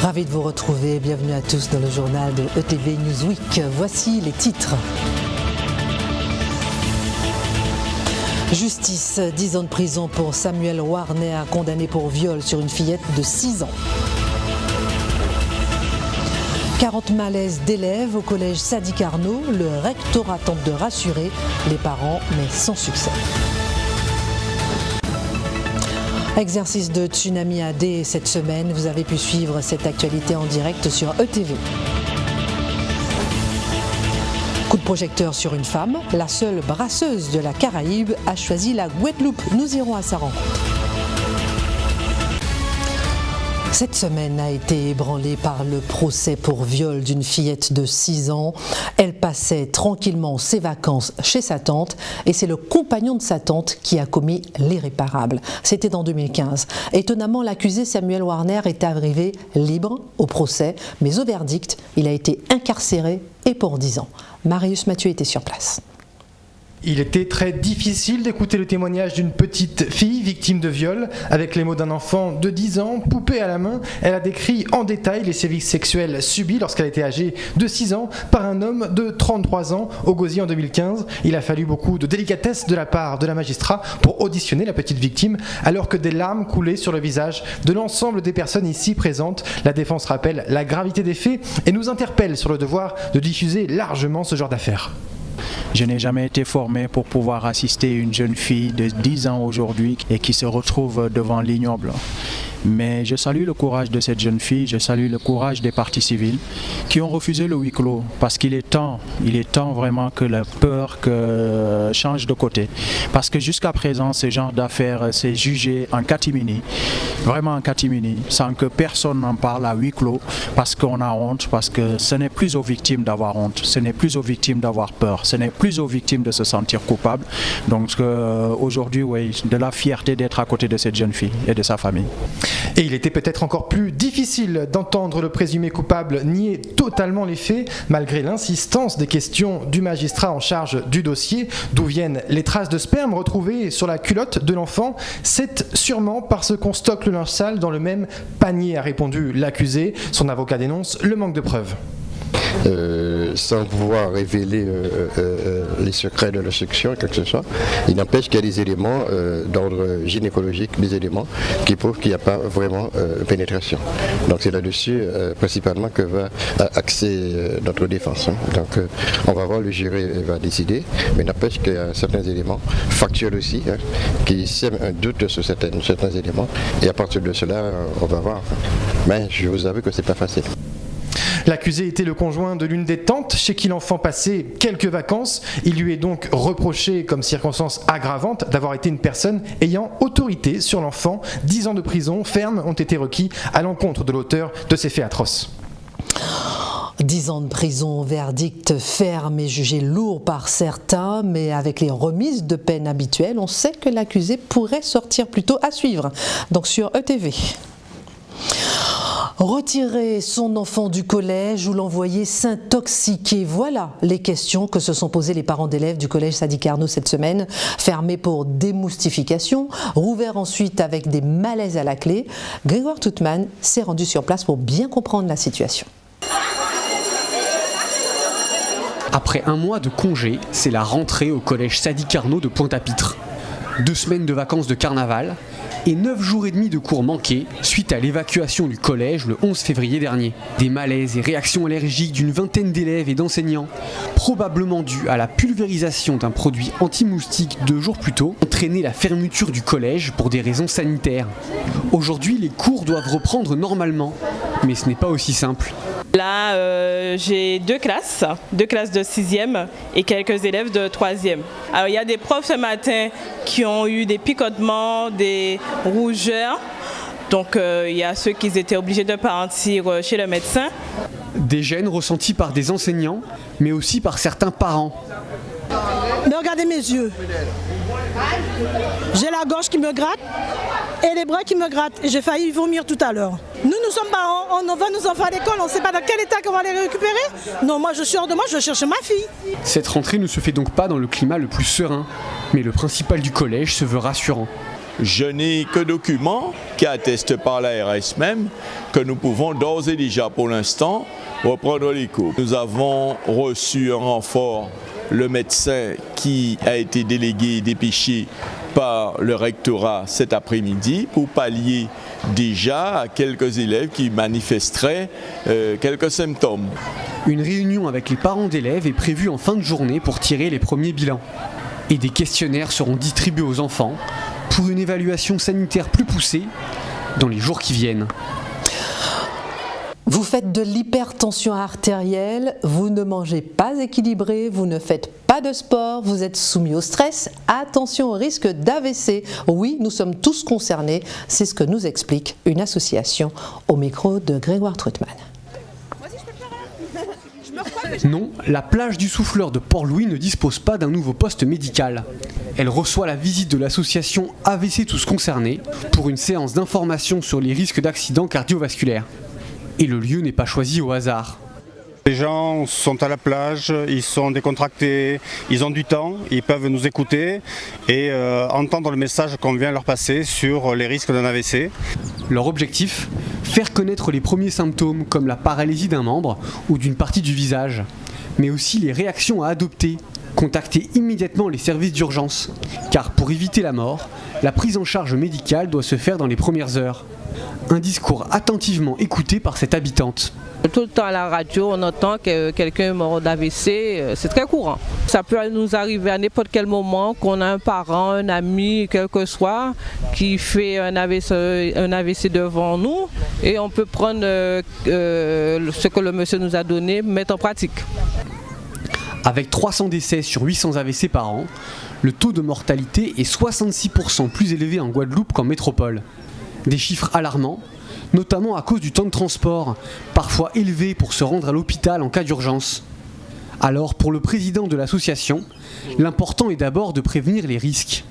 Ravi de vous retrouver, bienvenue à tous dans le journal de ETV Newsweek. Voici les titres. Justice, 10 ans de prison pour Samuel Warner, condamné pour viol sur une fillette de 6 ans. 40 malaises d'élèves au collège Sadi Carnot, le rectorat tente de rassurer les parents, mais sans succès. Exercice de tsunami AD cette semaine, vous avez pu suivre cette actualité en direct sur ETV. Coup de projecteur sur une femme, la seule brasseuse de la Caraïbe a choisi la Guadeloupe. Nous irons à sa rencontre. Cette semaine a été ébranlée par le procès pour viol d'une fillette de 6 ans. Elle passait tranquillement ses vacances chez sa tante et c'est le compagnon de sa tante qui a commis l'irréparable. C'était en 2015. Étonnamment, l'accusé Samuel Warner est arrivé libre au procès, mais au verdict, il a été incarcéré et pour 10 ans. Marius Mathieu était sur place. Il était très difficile d'écouter le témoignage d'une petite fille victime de viol. Avec les mots d'un enfant de 10 ans, poupée à la main, elle a décrit en détail les sévices sexuels subis lorsqu'elle était âgée de 6 ans par un homme de 33 ans au Gosier en 2015. Il a fallu beaucoup de délicatesse de la part de la magistrat pour auditionner la petite victime, alors que des larmes coulaient sur le visage de l'ensemble des personnes ici présentes. La défense rappelle la gravité des faits et nous interpelle sur le devoir de diffuser largement ce genre d'affaires. Je n'ai jamais été formé pour pouvoir assister une jeune fille de 10 ans aujourd'hui et qui se retrouve devant l'ignoble. Mais je salue le courage de cette jeune fille, je salue le courage des parties civiles qui ont refusé le huis clos parce qu'il est temps vraiment que la peur change de côté. Parce que jusqu'à présent, ce genre d'affaires, c'est jugé en catimini, vraiment en catimini, sans que personne n'en parle à huis clos parce qu'on a honte, parce que ce n'est plus aux victimes d'avoir honte, ce n'est plus aux victimes d'avoir peur, ce n'est plus aux victimes de se sentir coupables. Donc aujourd'hui, oui, de la fierté d'être à côté de cette jeune fille et de sa famille. Et il était peut-être encore plus difficile d'entendre le présumé coupable nier totalement les faits, malgré l'insistance des questions du magistrat en charge du dossier. D'où viennent les traces de sperme retrouvées sur la culotte de l'enfant? C'est sûrement parce qu'on stocke le linge sale dans le même panier, a répondu l'accusé. Son avocat dénonce le manque de preuves. Sans pouvoir révéler les secrets de la section, quoi que ce soit, il n'empêche qu'il y a des éléments d'ordre gynécologique, des éléments qui prouvent qu'il n'y a pas vraiment pénétration. Donc c'est là-dessus principalement que va axer notre défense. Donc on va voir, le jury va décider, mais il n'empêche qu'il y a certains éléments factuels aussi qui sèment un doute sur certains éléments, et à partir de cela on va voir. Mais je vous avoue que c'est pas facile. L'accusé était le conjoint de l'une des tantes chez qui l'enfant passait quelques vacances. Il lui est donc reproché comme circonstance aggravante d'avoir été une personne ayant autorité sur l'enfant. 10 ans de prison ferme ont été requis à l'encontre de l'auteur de ces faits atroces. 10 ans de prison, verdict ferme et jugé lourd par certains, mais avec les remises de peine habituelles, on sait que l'accusé pourrait sortir plus tôt, à suivre. Donc sur ETV. Retirer son enfant du collège ou l'envoyer s'intoxiquer, voilà les questions que se sont posées les parents d'élèves du collège Sadi Carnot cette semaine. Fermé pour démoustification, rouvert ensuite avec des malaises à la clé. Grégoire Toutman s'est rendu sur place pour bien comprendre la situation. Après un mois de congé, c'est la rentrée au collège Sadi Carnot de Pointe-à-Pitre. 2 semaines de vacances de carnaval et 9 jours et demi de cours manqués suite à l'évacuation du collège le 11 février dernier. Des malaises et réactions allergiques d'une vingtaine d'élèves et d'enseignants, probablement dues à la pulvérisation d'un produit anti-moustique 2 jours plus tôt, ont entraîné la fermeture du collège pour des raisons sanitaires. Aujourd'hui, les cours doivent reprendre normalement, mais ce n'est pas aussi simple. Là, j'ai deux classes de 6e et quelques élèves de 3e. Alors, il y a des profs ce matin qui ont eu des picotements, des rougeurs. Donc, il y a ceux qui étaient obligés de partir chez le médecin. Des gènes ressentis par des enseignants, mais aussi par certains parents. Mais regardez mes yeux. J'ai la gorge qui me gratte et les bras qui me grattent. Et j'ai failli vomir tout à l'heure. Nous sommes parents, on envoie nos enfants à l'école, on ne sait pas dans quel état qu'on va les récupérer. Non, moi je suis hors de moi, je cherche ma fille. Cette rentrée ne se fait donc pas dans le climat le plus serein, mais le principal du collège se veut rassurant. Je n'ai que documents qui attestent par l'ARS même que nous pouvons d'ores et déjà pour l'instant reprendre les cours. Nous avons reçu un renfort, le médecin qui a été délégué et dépêché par le rectorat cet après-midi pour pallier déjà à quelques élèves qui manifesteraient quelques symptômes. Une réunion avec les parents d'élèves est prévue en fin de journée pour tirer les premiers bilans. Et des questionnaires seront distribués aux enfants pour une évaluation sanitaire plus poussée dans les jours qui viennent. Vous faites de l'hypertension artérielle, vous ne mangez pas équilibré, vous ne faites pas de sport, vous êtes soumis au stress. Attention au risque d'AVC. Oui, nous sommes tous concernés. C'est ce que nous explique une association au micro de Grégoire Troutman. Non, la plage du Souffleur de Port-Louis ne dispose pas d'un nouveau poste médical. Elle reçoit la visite de l'association AVC Tous Concernés pour une séance d'information sur les risques d'accidents cardiovasculaires. Et le lieu n'est pas choisi au hasard. Les gens sont à la plage, ils sont décontractés, ils ont du temps, ils peuvent nous écouter et entendre le message qu'on vient leur passer sur les risques d'un AVC. Leur objectif ? Faire connaître les premiers symptômes comme la paralysie d'un membre ou d'une partie du visage, mais aussi les réactions à adopter. Contacter immédiatement les services d'urgence, car pour éviter la mort, la prise en charge médicale doit se faire dans les premières heures. Un discours attentivement écouté par cette habitante. Tout le temps à la radio, on entend que quelqu'un est mort d'AVC, c'est très courant. Ça peut nous arriver à n'importe quel moment qu'on a un parent, un ami, quel que soit, qui fait un AVC devant nous et on peut prendre ce que le monsieur nous a donné, mettre en pratique. Avec 300 décès sur 800 AVC par an, le taux de mortalité est 66% plus élevé en Guadeloupe qu'en métropole. Des chiffres alarmants, notamment à cause du temps de transport, parfois élevé pour se rendre à l'hôpital en cas d'urgence. Alors, pour le président de l'association, l'important est d'abord de prévenir les risques.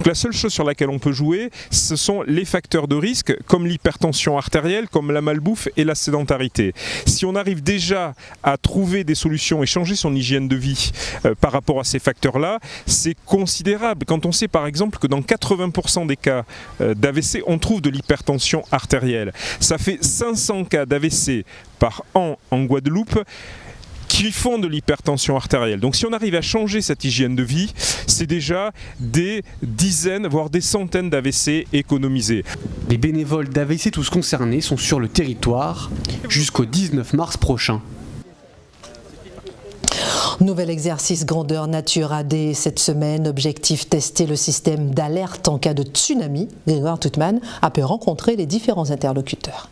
La seule chose sur laquelle on peut jouer, ce sont les facteurs de risque, comme l'hypertension artérielle, comme la malbouffe et la sédentarité. Si on arrive déjà à trouver des solutions et changer son hygiène de vie par rapport à ces facteurs-là, c'est considérable. Quand on sait par exemple que dans 80% des cas d'AVC, on trouve de l'hypertension artérielle. Ça fait 500 cas d'AVC par an en Guadeloupe qui font de l'hypertension artérielle. Donc si on arrive à changer cette hygiène de vie, c'est déjà des dizaines, voire des centaines d'AVC économisés. Les bénévoles d'AVC Tous Concernés sont sur le territoire jusqu'au 19 mars prochain. Nouvel exercice grandeur nature AD cette semaine. Objectif tester le système d'alerte en cas de tsunami. Grégoire Troutman a pu rencontrer les différents interlocuteurs.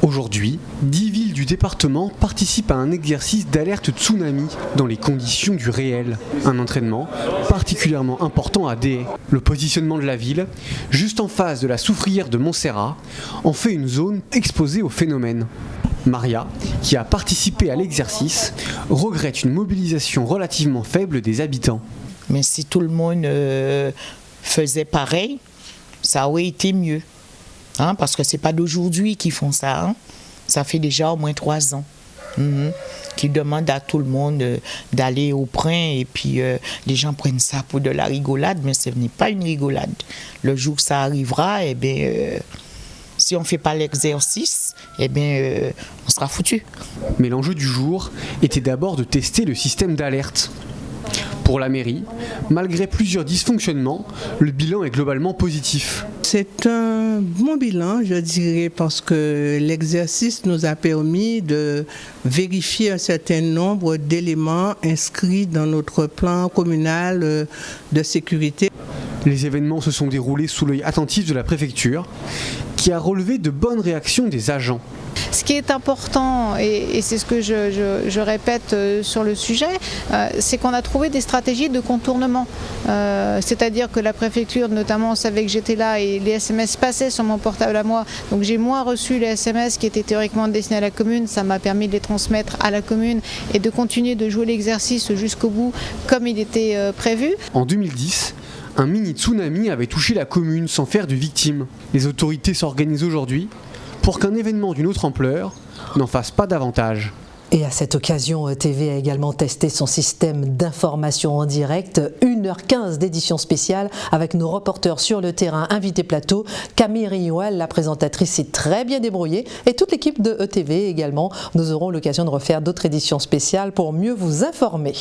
Aujourd'hui, 10 villes du département participent à un exercice d'alerte tsunami dans les conditions du réel. Un entraînement particulièrement important à Déhay. Le positionnement de la ville, juste en face de la soufrière de Montserrat, en fait une zone exposée au phénomène. Maria, qui a participé à l'exercice, regrette une mobilisation relativement faible des habitants. Mais si tout le monde faisait pareil, ça aurait été mieux. Parce que ce n'est pas d'aujourd'hui qu'ils font ça. Ça fait déjà au moins 3 ans. Qu'ils demandent à tout le monde d'aller au prin et puis les gens prennent ça pour de la rigolade, mais ce n'est pas une rigolade. Le jour que ça arrivera, si on ne fait pas l'exercice, on sera foutu. Mais l'enjeu du jour était d'abord de tester le système d'alerte. Pour la mairie, malgré plusieurs dysfonctionnements, le bilan est globalement positif. C'est un bon bilan, je dirais, parce que l'exercice nous a permis de vérifier un certain nombre d'éléments inscrits dans notre plan communal de sécurité. Les événements se sont déroulés sous l'œil attentif de la préfecture, qui a relevé de bonnes réactions des agents. Ce qui est important, et c'est ce que je répète sur le sujet, c'est qu'on a trouvé des stratégies de contournement. C'est-à-dire que la préfecture, notamment, savait que j'étais là et les SMS passaient sur mon portable à moi. Donc j'ai moins reçu les SMS qui étaient théoriquement destinés à la commune. Ça m'a permis de les transmettre à la commune et de continuer de jouer l'exercice jusqu'au bout comme il était prévu. En 2010, un mini-tsunami avait touché la commune sans faire de victimes. Les autorités s'organisent aujourd'hui pour qu'un événement d'une autre ampleur n'en fasse pas davantage. Et à cette occasion, ETV a également testé son système d'information en direct. 1h15 d'édition spéciale avec nos reporters sur le terrain, invité plateau. Camille Rignoual, la présentatrice, s'est très bien débrouillée. Et toute l'équipe de ETV également. Nous aurons l'occasion de refaire d'autres éditions spéciales pour mieux vous informer.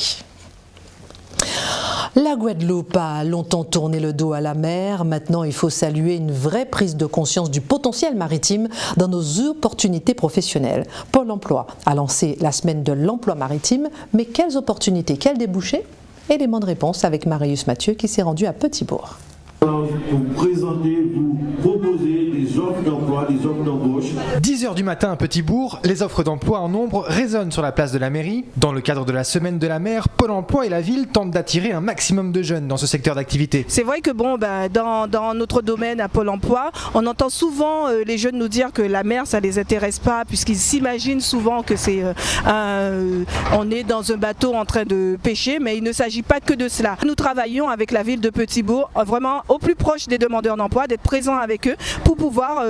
La Guadeloupe a longtemps tourné le dos à la mer. Maintenant, il faut saluer une vraie prise de conscience du potentiel maritime dans nos opportunités professionnelles. Pôle emploi a lancé la semaine de l'emploi maritime. Mais quelles opportunités, quels débouchés? Élément de réponse avec Marius Mathieu qui s'est rendu à Petit-Bourg. Vous présenter, vous proposer des offres d'emploi, des offres d'embauche. 10h du matin à Petit-Bourg, les offres d'emploi en nombre résonnent sur la place de la mairie. Dans le cadre de la semaine de la mer, Pôle emploi et la ville tentent d'attirer un maximum de jeunes dans ce secteur d'activité. C'est vrai que dans notre domaine à Pôle emploi, on entend souvent les jeunes nous dire que la mer ça les intéresse pas puisqu'ils s'imaginent souvent que c'est on est dans un bateau en train de pêcher, mais il ne s'agit pas que de cela. Nous travaillons avec la ville de Petit-Bourg vraiment au plus proche des demandeurs d'emploi, d'être présents avec eux pour pouvoir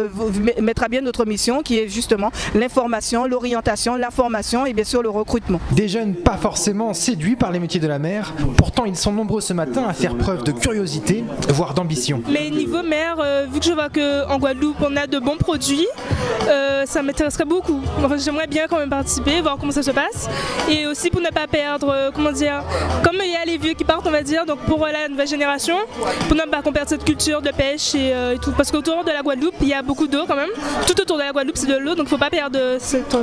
mettre à bien notre mission qui est justement l'information, l'orientation, la formation et bien sûr le recrutement. Des jeunes pas forcément séduits par les métiers de la mer, pourtant ils sont nombreux ce matin à faire preuve de curiosité, voire d'ambition. Mais niveau mer, vu que je vois qu'en Guadeloupe on a de bons produits, ça m'intéresserait beaucoup. Enfin, j'aimerais bien quand même participer, voir comment ça se passe et aussi pour ne pas perdre, comment dire, comme il y a les vieux qui partent on va dire, donc pour la nouvelle génération, pour ne pas qu'on perde cette culture de pêche et tout. Parce qu'autour de la Guadeloupe, il y a beaucoup d'eau quand même. Tout autour de la Guadeloupe, c'est de l'eau, donc il ne faut pas perdre cette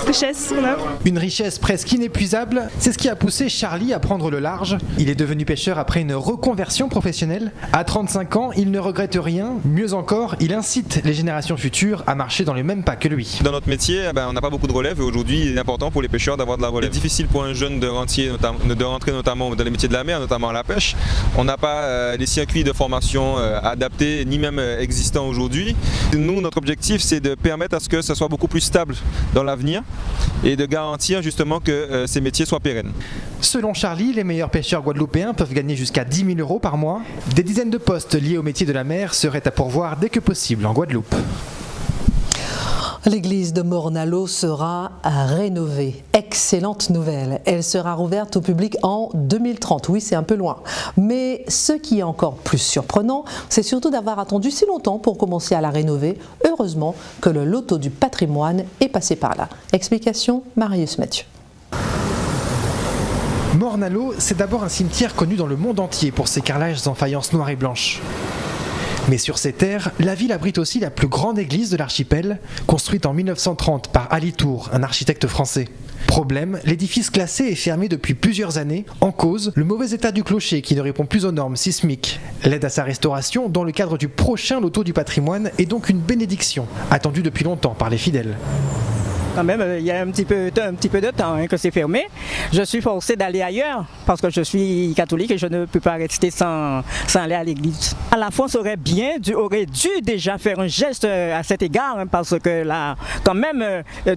richesse qu'on a. Une richesse presque inépuisable, c'est ce qui a poussé Charlie à prendre le large. Il est devenu pêcheur après une reconversion professionnelle. À 35 ans, il ne regrette rien. Mieux encore, il incite les générations futures à marcher dans le même pas que lui. Dans notre métier, on n'a pas beaucoup de relève et aujourd'hui, il est important pour les pêcheurs d'avoir de la relève. C'est difficile pour un jeune de rentrer notamment dans les métiers de la mer, notamment à la pêche. On n'a pas les circuits de formation adaptés ni même existants aujourd'hui. Nous, notre objectif, c'est de permettre à ce que ça soit beaucoup plus stable dans l'avenir et de garantir justement que ces métiers soient pérennes. Selon Charlie, les meilleurs pêcheurs guadeloupéens peuvent gagner jusqu'à 10 000 € par mois. Des dizaines de postes liés au métier de la mer seraient à pourvoir dès que possible en Guadeloupe. L'église de Morne-à-l'Eau sera rénovée. Excellente nouvelle. Elle sera rouverte au public en 2030. Oui, c'est un peu loin. Mais ce qui est encore plus surprenant, c'est surtout d'avoir attendu si longtemps pour commencer à la rénover. Heureusement que le loto du patrimoine est passé par là. Explication, Marius Mathieu. Morne-à-l'Eau, c'est d'abord un cimetière connu dans le monde entier pour ses carrelages en faïence noire et blanche. Mais sur ces terres, la ville abrite aussi la plus grande église de l'archipel, construite en 1930 par Ali Tour, un architecte français. Problème, l'édifice classé est fermé depuis plusieurs années. En cause, le mauvais état du clocher qui ne répond plus aux normes sismiques. L'aide à sa restauration, dans le cadre du prochain loto du patrimoine, est donc une bénédiction, attendue depuis longtemps par les fidèles. Quand même, il y a un petit peu de temps que c'est fermé. Je suis forcé d'aller ailleurs parce que je suis catholique et je ne peux pas rester sans aller à l'église. La France aurait dû déjà faire un geste à cet égard parce que là, quand même,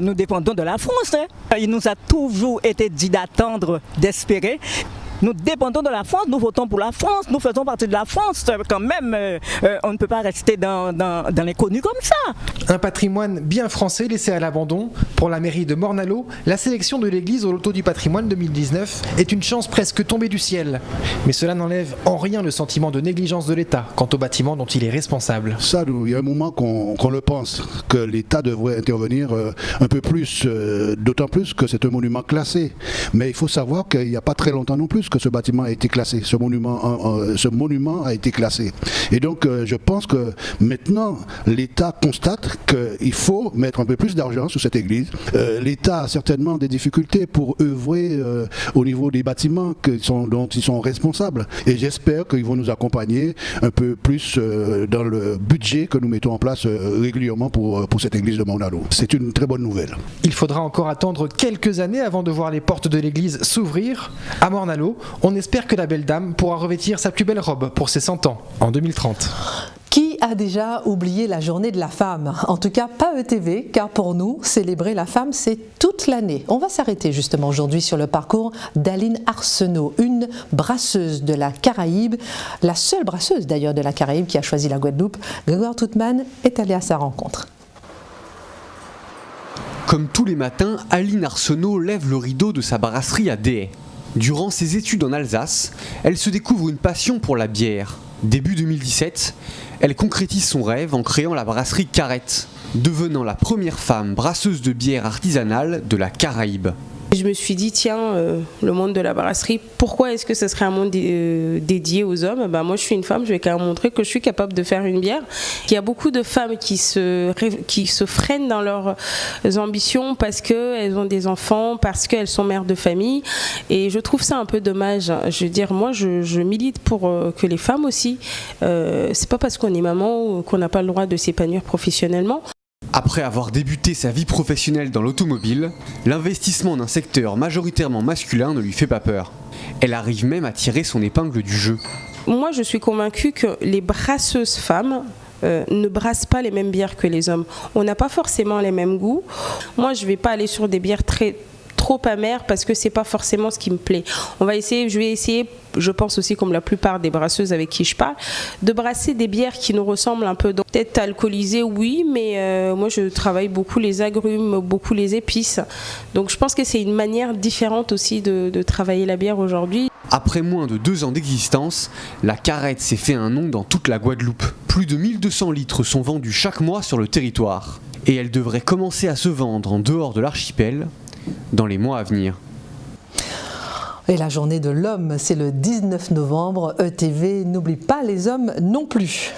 nous dépendons de la France. Il nous a toujours été dit d'attendre, d'espérer. Nous dépendons de la France, nous votons pour la France, nous faisons partie de la France. Quand même, on ne peut pas rester dans l'inconnu comme ça. Un patrimoine bien français laissé à l'abandon. Pour la mairie de Morne-à-l'Eau, la sélection de l'église au loto du patrimoine 2019 est une chance presque tombée du ciel. Mais cela n'enlève en rien le sentiment de négligence de l'État quant au bâtiment dont il est responsable. Ça, il y a un moment qu'on le pense, que l'État devrait intervenir un peu plus, d'autant plus que c'est un monument classé. Mais il faut savoir qu'il n'y a pas très longtemps non plus que ce bâtiment a été classé, ce monument a été classé. Et donc je pense que maintenant l'État constate qu'il faut mettre un peu plus d'argent sur cette église. L'État a certainement des difficultés pour œuvrer au niveau des bâtiments dont ils sont responsables. Et j'espère qu'ils vont nous accompagner un peu plus dans le budget que nous mettons en place régulièrement pour cette église de Morne-à-l'Eau. C'est une très bonne nouvelle. Il faudra encore attendre quelques années avant de voir les portes de l'église s'ouvrir. À Morne-à-l'Eau, on espère que la belle dame pourra revêtir sa plus belle robe pour ses 100 ans, en 2030. Qui a déjà oublié la journée de la femme? En tout cas, pas ETV, car pour nous, célébrer la femme, c'est toute l'année. On va s'arrêter justement aujourd'hui sur le parcours d'Aline Arsenault, une brasseuse de la Caraïbe, la seule brasseuse d'ailleurs de la Caraïbe qui a choisi la Guadeloupe. Grégoire Toutman est allé à sa rencontre. Comme tous les matins, Aline Arsenault lève le rideau de sa brasserie à Déhay. Durant ses études en Alsace, elle se découvre une passion pour la bière. Début 2017, elle concrétise son rêve en créant la brasserie Carrette, devenant la première femme brasseuse de bière artisanale de la Caraïbe. Je me suis dit, tiens, le monde de la brasserie, pourquoi est-ce que ce serait un monde dédié aux hommes? Moi, je suis une femme, je vais quand même montrer que je suis capable de faire une bière. Il y a beaucoup de femmes qui se freinent dans leurs ambitions parce qu'elles ont des enfants, parce qu'elles sont mères de famille. Et je trouve ça un peu dommage. Je veux dire, moi, je milite pour que les femmes aussi, c'est pas parce qu'on est maman qu'on n'a pas le droit de s'épanouir professionnellement. Après avoir débuté sa vie professionnelle dans l'automobile, l'investissement d'un secteur majoritairement masculin ne lui fait pas peur. Elle arrive même à tirer son épingle du jeu. Moi, je suis convaincue que les brasseuses femmes ne brassent pas les mêmes bières que les hommes. On n'a pas forcément les mêmes goûts. Moi, je ne vais pas aller sur des bières trop amères parce que c'est pas forcément ce qui me plaît. Je vais essayer, je pense aussi comme la plupart des brasseuses avec qui je parle, de brasser des bières qui nous ressemblent un peu. Peut-être alcoolisées, oui, mais moi je travaille beaucoup les agrumes, beaucoup les épices. Donc je pense que c'est une manière différente aussi de travailler la bière aujourd'hui. Après moins de 2 ans d'existence, la Carrette s'est fait un nom dans toute la Guadeloupe. Plus de 1200 litres sont vendus chaque mois sur le territoire. Et elle devrait commencer à se vendre en dehors de l'archipel dans les mois à venir. Et la journée de l'homme, c'est le 19 novembre. ETV n'oublie pas les hommes non plus.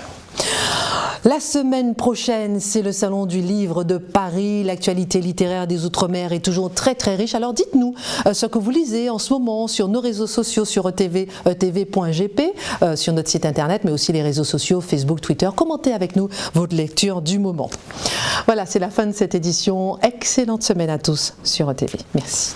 La semaine prochaine, c'est le Salon du Livre de Paris. L'actualité littéraire des Outre-mer est toujours très riche. Alors dites-nous ce que vous lisez en ce moment sur nos réseaux sociaux, sur ETV, etv.gp, sur notre site internet, mais aussi les réseaux sociaux, Facebook, Twitter. Commentez avec nous votre lecture du moment. Voilà, c'est la fin de cette édition. Excellente semaine à tous sur ETV. Merci.